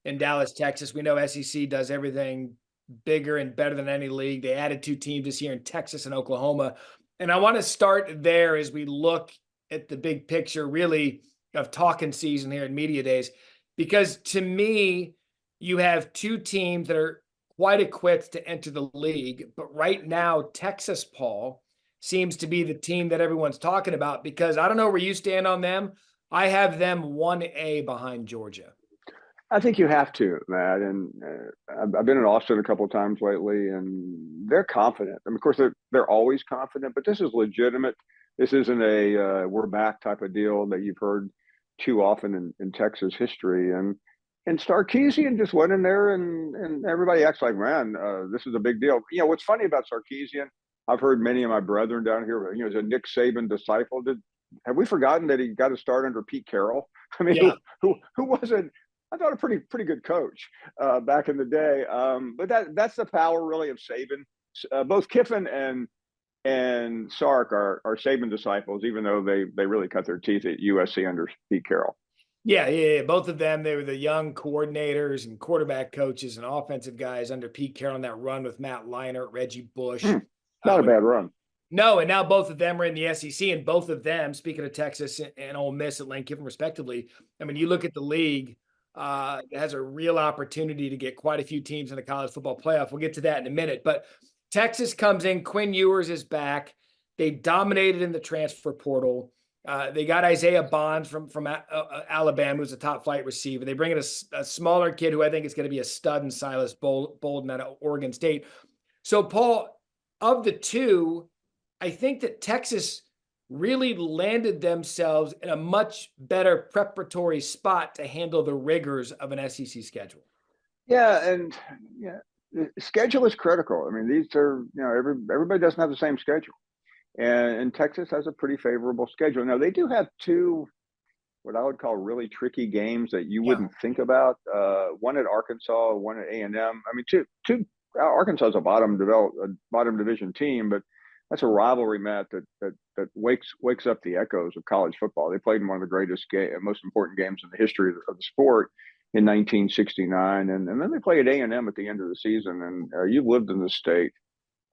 in Dallas, Texas. We know SEC does everything bigger and better than any league. They added 2 teams this year in Texas and Oklahoma. And I want to start there as we look at the big picture, really, of talking season here in Media Days, because to me, you have 2 teams that are quite equipped to enter the league. But right now, Texas, Paul, seems to be the team that everyone's talking about, because I don't know where you stand on them. I have them 1A behind Georgia. I think you have to, Matt. And I've been in Austin a couple of times lately, and they're confident. I mean, of course, they're always confident, but this is legitimate. This isn't a we're back type of deal that you've heard too often in Texas history. And Sarkisian just went in there, and everybody acts like, man, this is a big deal. You know, what's funny about Sarkisian, I've heard many of my brethren down here, you know, as a Nick Saban disciple, have we forgotten that he got to start under Pete Carroll? I mean, Yeah. who wasn't, I thought, a pretty good coach back in the day. But that's the power really of Saban. Both Kiffin and Sark are Saban disciples, even though they really cut their teeth at USC under Pete Carroll. Yeah. Both of them, they were the young coordinators and quarterback coaches and offensive guys under Pete Carroll in that run with Matt Leinart, Reggie Bush. Not a bad run. No, and now both of them are in the SEC, and both of them, speaking of Texas and Ole Miss at Lane Kiffin respectively, I mean, you look at the league, it has a real opportunity to get quite a few teams in the college football playoff. We'll get to that in a minute. But Texas comes in, Quinn Ewers is back. They dominated in the transfer portal. They got Isaiah Bonds from Alabama, who's a top flight receiver. They bring in a smaller kid who I think is going to be a stud, in Silas Bolden out of Oregon State. So, Paul, of the 2, I think that Texas really landed themselves in a much better preparatory spot to handle the rigors of an SEC schedule. Yeah, and the schedule is critical. I mean, these are, you know, everybody doesn't have the same schedule. And Texas has a pretty favorable schedule. Now, they do have 2 what I would call really tricky games that you wouldn't think about. One at Arkansas, one at A&M. I mean, two Arkansas is a bottom division team, but that's a rivalry, Matt, that wakes up the echoes of college football. They played in one of the greatest most important games in the history of the sport in 1969, and then they play at A&M at the end of the season. And you've lived in the state.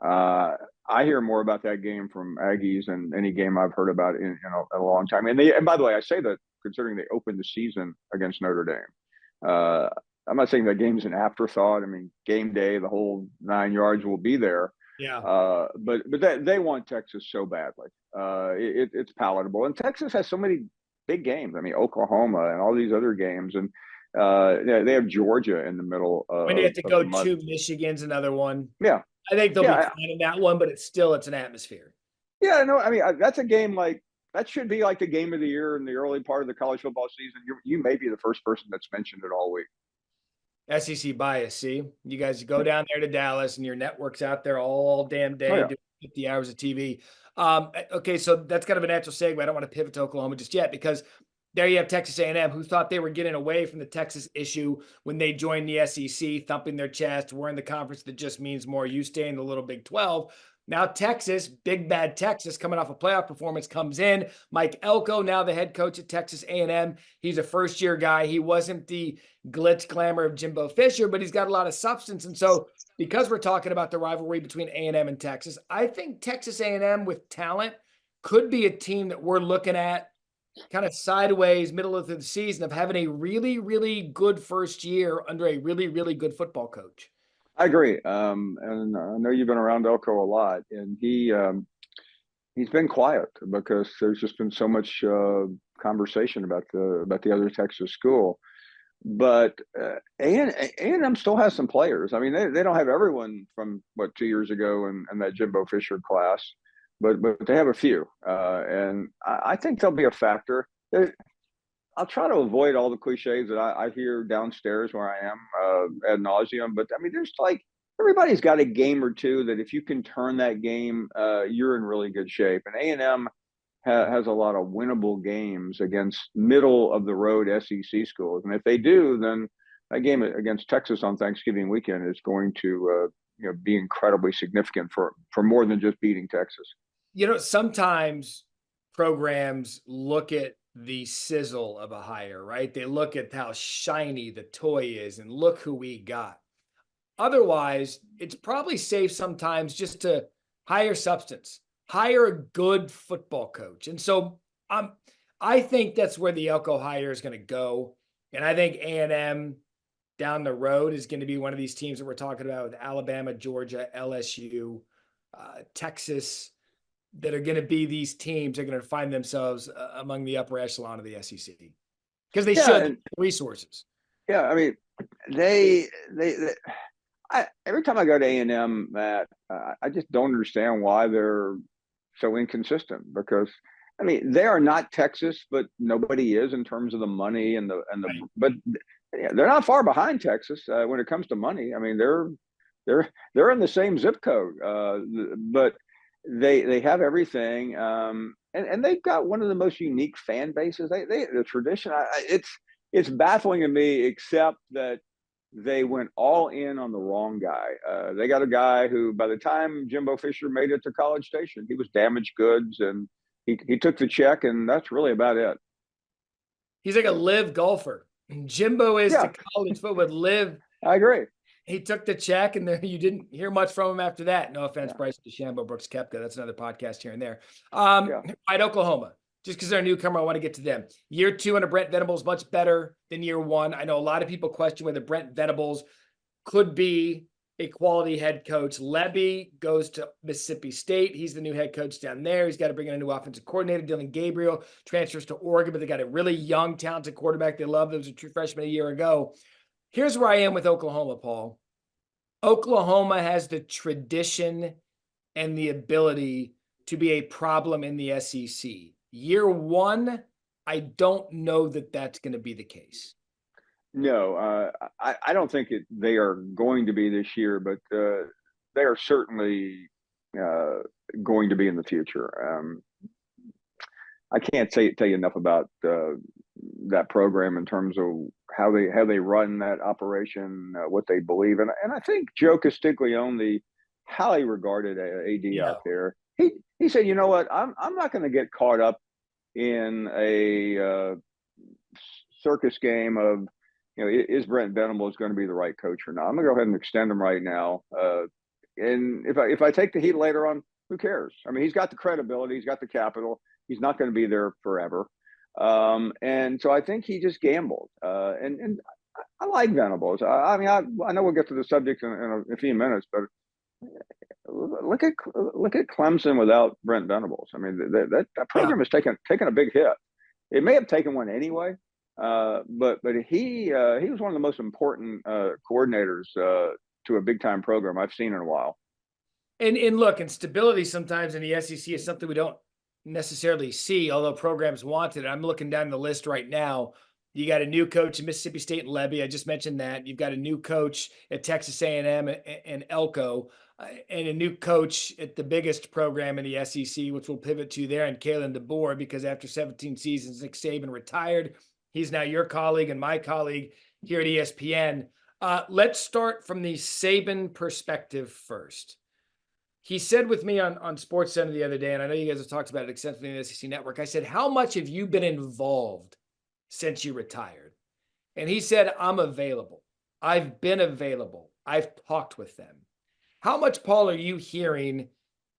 I hear more about that game from Aggies than any game I've heard about in a long time. And by the way, I say that considering they opened the season against Notre Dame. I'm not saying that game's an afterthought. I mean, game day, the whole 9 yards will be there. Yeah. But they want Texas so badly. It's palatable, and Texas has so many big games. I mean, Oklahoma and all these other games, and they have Georgia in the middle. When you have to go to Michigan's another one. Yeah. I think they'll be fine in that one, but it's an atmosphere. Yeah, no, I mean, that's a game that should be like the game of the year in the early part of the college football season. You may be the first person that's mentioned it all week. SEC bias, see? You guys go down there to Dallas, and your network's out there all damn day doing 50 hours of TV. Okay, so that's kind of a natural segue. I don't want to pivot to Oklahoma just yet, because there you have Texas A&M, who thought they were getting away from the Texas issue when they joined the SEC, thumping their chest. We're in the conference that just means more. You stay in the little Big 12. Now Texas, big bad Texas, coming off a playoff performance, comes in. Mike Elko, now the head coach at Texas A&M. He's a first-year guy. He wasn't the glitz glamour of Jimbo Fisher, but he's got a lot of substance. And so because we're talking about the rivalry between A&M and Texas, I think Texas A&M with talent could be a team that we're looking at kind of sideways, middle of the season, of having a really, really good first year under a really, really good football coach. I agree. And I know you've been around Elko a lot, and he's been quiet because there's just been so much conversation about the other Texas school. But A&M still has some players. I mean, they don't have everyone from 2 years ago and that Jimbo Fisher class, but they have a few, and I think they'll be a factor. I'll try to avoid all the cliches that I hear downstairs where I am ad nauseum. But I mean, there's everybody's got a game or two that if you can turn that game, you're in really good shape. And A&M has a lot of winnable games against middle of the road SEC schools. And if they do, then that game against Texas on Thanksgiving weekend is going to be incredibly significant for more than just beating Texas. Sometimes programs look at the sizzle of a hire, right? They look at how shiny the toy is and look who we got. Otherwise, it's probably safe sometimes just to hire substance, hire a good football coach. And so I think that's where the Elko hire is going to go. And I think A&M down the road is going to be one of these teams that we're talking about with Alabama, Georgia, LSU, Texas, that are going to be these teams that are going to find themselves among the upper echelon of the SEC because they should have resources. Yeah, I mean, every time I go to A&M, Matt, I just don't understand why they're so inconsistent because I mean they are not Texas, but nobody is in terms of the money and the Right. but yeah, they're not far behind Texas when it comes to money. I mean they're in the same zip code, but they have everything, and they've got one of the most unique fan bases. The tradition. It's baffling to me, except that they went all in on the wrong guy. They got a guy who, by the time Jimbo Fisher made it to College Station, he was damaged goods, and he took the check, and that's really about it. He's like a live golfer. Jimbo is Yeah, to college football. Live. I agree. He took the check, and you didn't hear much from him after that. No offense, Yeah, Bryce DeChambeau, Brooks Koepka. That's another podcast here and there. yeah. At Oklahoma, just because they're a newcomer, I want to get to them. Year 2 under Brent Venables, much better than year 1. I know a lot of people question whether Brent Venables could be a quality head coach. Lebby goes to Mississippi State. He's the new head coach down there. He's got to bring in a new offensive coordinator. Dylan Gabriel transfers to Oregon, but they got a really young, talented quarterback they love. That was a true freshman a year ago. Here's where I am with Oklahoma, Paul. Oklahoma has the tradition and the ability to be a problem in the SEC. Year 1, I don't know that that's going to be the case. No, I don't think they are going to be this year, but they are certainly going to be in the future. I can't tell you enough about that program in terms of how they run that operation, what they believe, and I think Joe Castiglione, the highly regarded AD out there, he said, you know what, I'm not going to get caught up in a circus game of, is Brent Venables going to be the right coach or not? I'm going to go ahead and extend him right now. And if I take the heat later on, who cares? I mean, he's got the credibility, he's got the capital. He's not going to be there forever. And so I think he just gambled. And I like Venables. I mean, I know we'll get to the subject in a few minutes, but look at Clemson without Brent Venables. I mean, that program has taken a big hit. It may have taken one anyway, but he was one of the most important coordinators to a big time program I've seen in a while. And look, and stability sometimes in the SEC is something we don't necessarily see, although programs want it. I'm looking down the list right now. You got a new coach at Mississippi State and Lebby. I just mentioned that. You've got a new coach at Texas A&M and Elko, and a new coach at the biggest program in the SEC, which we'll pivot to there, and Kalen DeBoer, because after 17 seasons, Nick Saban retired. He's now your colleague and my colleague here at ESPN. Let's start from the Saban perspective first. He said with me on SportsCenter the other day, and I know you guys have talked about it extensively in the SEC Network, I said, how much have you been involved since you retired? And he said, I'm available. I've been available. I've talked with them. How much, Paul, are you hearing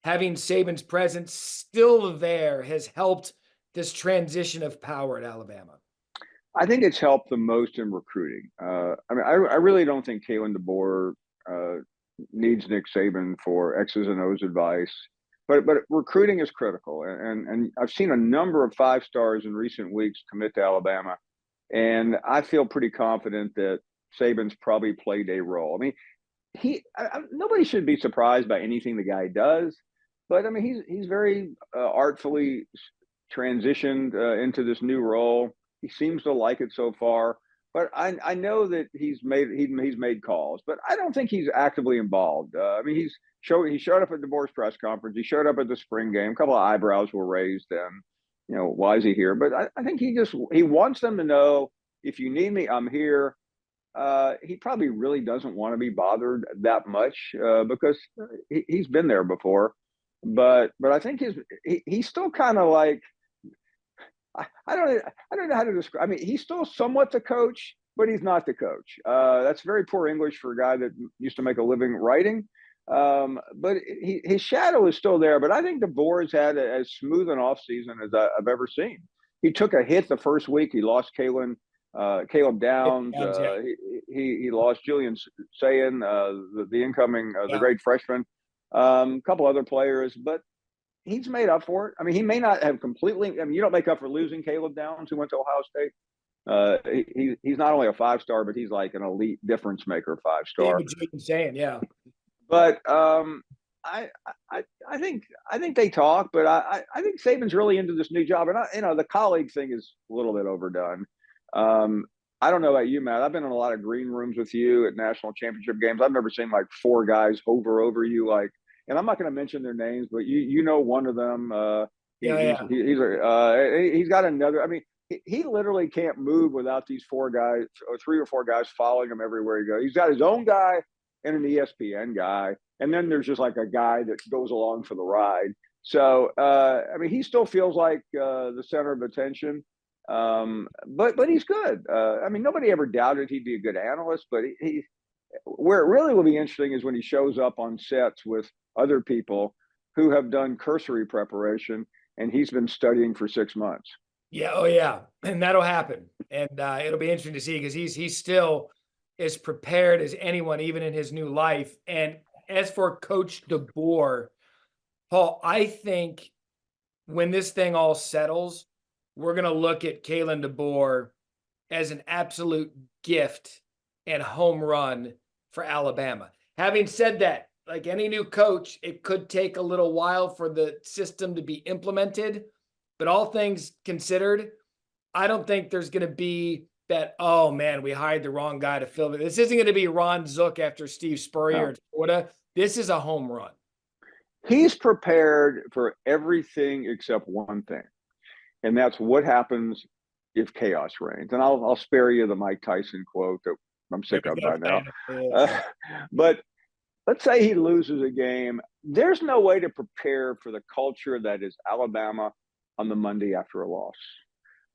having Saban's presence still there has helped this transition of power at Alabama? I think it's helped the most in recruiting. I mean, I really don't think Kalen DeBoer needs Nick Saban for X's and O's advice, but recruiting is critical. And I've seen a number of 5-stars in recent weeks commit to Alabama, and I feel pretty confident that Saban's probably played a role. I mean, nobody should be surprised by anything the guy does, but I mean, he's very artfully transitioned into this new role. He seems to like it so far. But I know that he's made calls, but I don't think he's actively involved. I mean, he showed up at DeBoer's press conference. He showed up at the spring game. A couple of eyebrows were raised, and why is he here? But I think he wants them to know, if you need me, I'm here. He probably really doesn't want to be bothered that much because he's been there before. But I think he's still kind of like, I don't know how to describe. I mean, he's still somewhat the coach, but he's not the coach. That's very poor English for a guy that used to make a living writing. But his shadow is still there. But I think DeBoer has had as smooth an offseason as I've ever seen. He took a hit the first week. He lost Caleb Downs. Yeah. He lost Julian Sayin, the incoming, the Yeah. great freshman. A couple other players, but he's made up for it. I mean, he may not have completely. I mean, you don't make up for losing Caleb Downs, who went to Ohio State. He's not only a 5-star, but he's like an elite difference maker 5-star. Saying, yeah. But I think they talk, but I think Saban's really into this new job, and the colleague thing is a little bit overdone. I don't know about you, Matt. I've been in a lot of green rooms with you at national championship games. I've never seen like 4 guys hover over you, like, and I'm not going to mention their names, but you know one of them. He's got another. I mean, he literally can't move without these 4 guys, or 3 or 4 guys following him everywhere he goes. He's got his own guy and an ESPN guy, and then there's just like a guy that goes along for the ride. So I mean, he still feels like the center of attention. But he's good. I mean, nobody ever doubted he'd be a good analyst, but he where it really will be interesting is when he shows up on sets with other people who have done cursory preparation, and he's been studying for 6 months. Yeah. Oh yeah. And that'll happen. And it'll be interesting to see, because he's still as prepared as anyone, even in his new life. And as for Coach DeBoer, Paul, I think when this thing all settles, we're going to look at Kalen DeBoer as an absolute gift and home run for Alabama. Having said that, like any new coach, it could take a little while for the system to be implemented. But all things considered, I don't think there's going to be that, oh man, we hired the wrong guy to fill it. This isn't going to be Ron Zook after Steve Spurrier at Florida. This is a home run. He's prepared for everything except one thing. And that's what happens if chaos reigns. And I'll spare you the Mike Tyson quote that I'm sick of by now. But let's say he loses a game. There's no way to prepare for the culture that is Alabama on the Monday after a loss.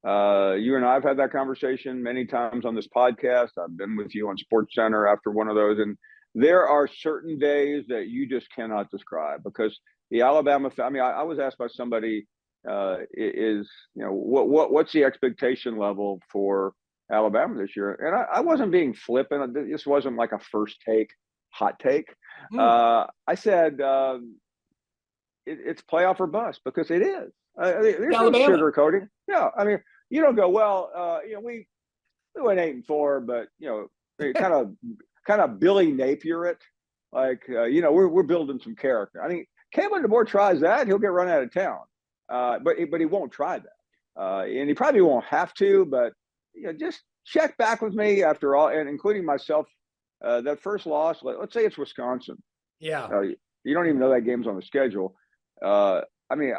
You and I have had that conversation many times on this podcast. I've been with you on SportsCenter after one of those. And there are certain days that you just cannot describe, because the Alabama, I mean, I was asked by somebody, what's the expectation level for Alabama this year? And I wasn't being flippant. This wasn't like a first take, hot take. I said it's playoff or bust, because it is. There's no sugarcoating. Yeah, I mean, you don't go, well, we went 8-4, but kind of Billy Napier it, like we're building some character. I mean, Kalen DeBoer tries that, he'll get run out of town. But he won't try that, and he probably won't have to. But just check back with me after all, and including myself. That first loss, let's say it's Wisconsin. Yeah, you don't even know that game's on the schedule. I mean,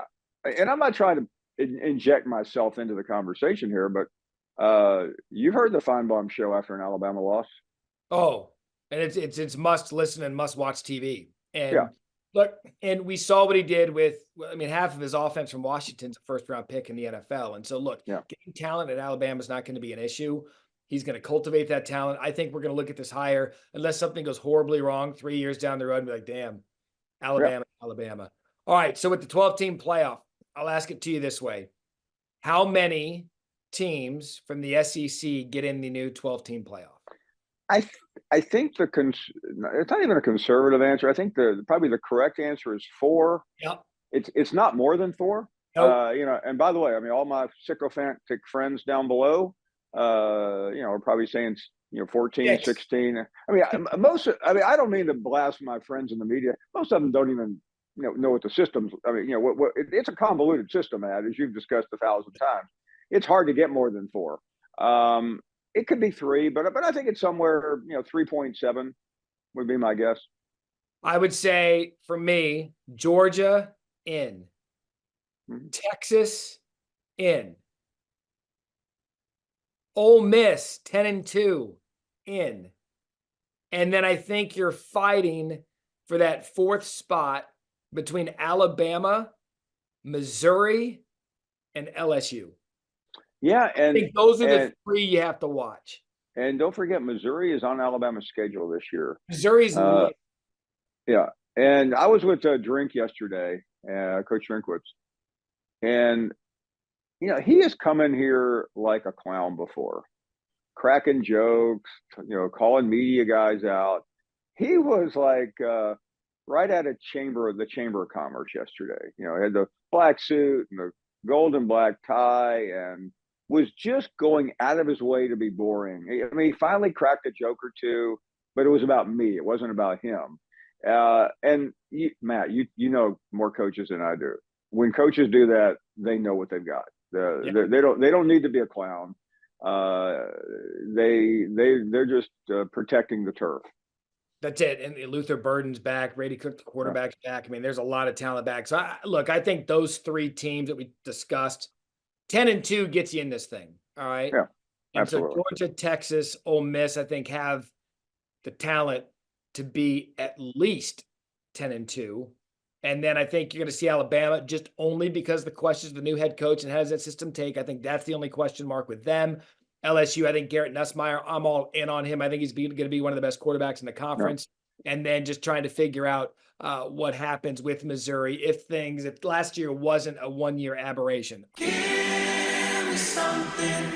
and I'm not trying to inject myself into the conversation here, but you've heard the Finebaum show after an Alabama loss. Oh, and it's must listen and must watch TV. And yeah. Look, and we saw what he did with, I mean, half of his offense from Washington's a first-round pick in the NFL. And so, look, getting talent at Alabama is not going to be an issue. He's going to cultivate that talent. I think we're going to look at this hire, unless something goes horribly wrong 3 years down the road, and be like, damn, Alabama. All right, so with the 12-team playoff, I'll ask it to you this way. How many teams from the SEC get in the new 12-team playoff? I think it's not even a conservative answer. I think probably the correct answer is 4. Yep. It's not more than 4. Nope. And by the way, I mean, all my sycophantic friends down below, are probably saying 14, 6. 16. I mean, I don't mean to blast my friends in the media. Most of them don't even know what the system's. I mean, it's a convoluted system, Ad, as you've discussed 1,000 times. It's hard to get more than 4. It could be 3, but I think it's somewhere, 3.7 would be my guess. I would say, for me, Georgia in, Texas in, Ole Miss 10-2 in, and then I think you're fighting for that 4th spot between Alabama, Missouri, and LSU. Yeah, I think those are the and three you have to watch. and don't forget, Missouri is on Alabama's schedule this year. Missouri's Uh, yeah, and I was with Drink yesterday, Coach Drinkwitz, and he has come in here like a clown before, cracking jokes, calling media guys out. He was like right out of the Chamber of Commerce yesterday. He had the black suit and the gold and black tie, and was just going out of his way to be boring. I mean, he finally cracked a joke or two, but it was about me. It wasn't about him. And Matt, you know more coaches than I do. When coaches do that, they know what they've got. They don't need to be a clown. They're just protecting the turf. That's it. And Luther Burden's back. Brady Cook, the quarterback's back. I mean, there's a lot of talent back. So I think those three teams that we discussed, 10-2 gets you in this thing. All right. Yeah, and absolutely. so Georgia, Texas, Ole Miss, I think have the talent to be at least 10-2. And then I think you're going to see Alabama just only because the questions of the new head coach and how does that system take. I think that's the only question mark with them. LSU, I think Garrett Nussmeier, I'm all in on him. I think he's going to be one of the best quarterbacks in the conference. Yeah. And then just trying to figure out what happens with Missouri if last year wasn't a one-year aberration. Give me something